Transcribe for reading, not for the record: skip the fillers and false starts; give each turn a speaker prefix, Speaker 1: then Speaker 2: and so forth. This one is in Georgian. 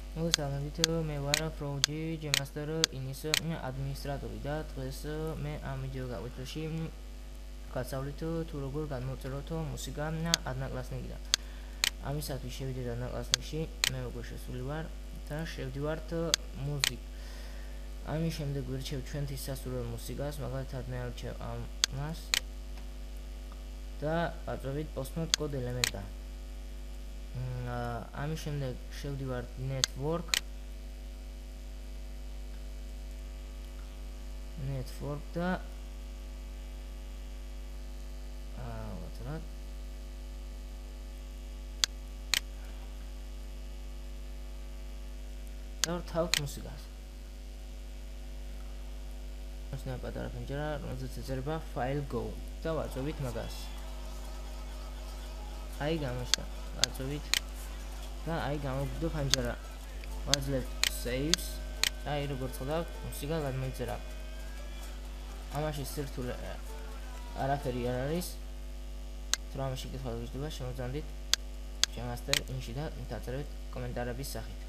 Speaker 1: მოგესალმებით, მე ვარ ფროუჯი ჯემასტერ ინის ადმინისტრატორი და დღეს მე ამ ვიდეო გაკვეთილში გასავლით თუ როგორ განმოვწეროთ მუსიკა ადნაკლასნიკიდან. ამისათვის შევიდეთ ადნაკლასნიკში, მე უკვე შესული ვარ და შევდივართ მუსიკ. ამის შემდეგ ვირჩევ ჩვენთვის სასურველ მუსიკას, მაგალითად მე არჩევ ამას და აწვევით post-node code ელემენტა. ამის შემდეგ შევდივართ network და ვაწერად და ვთავთ მუსიკას. მოსნა პატარა პენჯერა, რომელზეც ეწერება file go და ვაწვევით მაგას. აი გამოჩნდა, ვაწვევით და აი გამოგვიდგა პანჯარა. ვაძლევთ saves და აი როგორც ხედავთ, მუსიკა გადმოიწერა. ამაში სირთულე არაფერი არ არის. თუ რამე შეგეცვალა, შემოძანდით Jemaster Inshi და დაწერეთ კომენტარების სახით.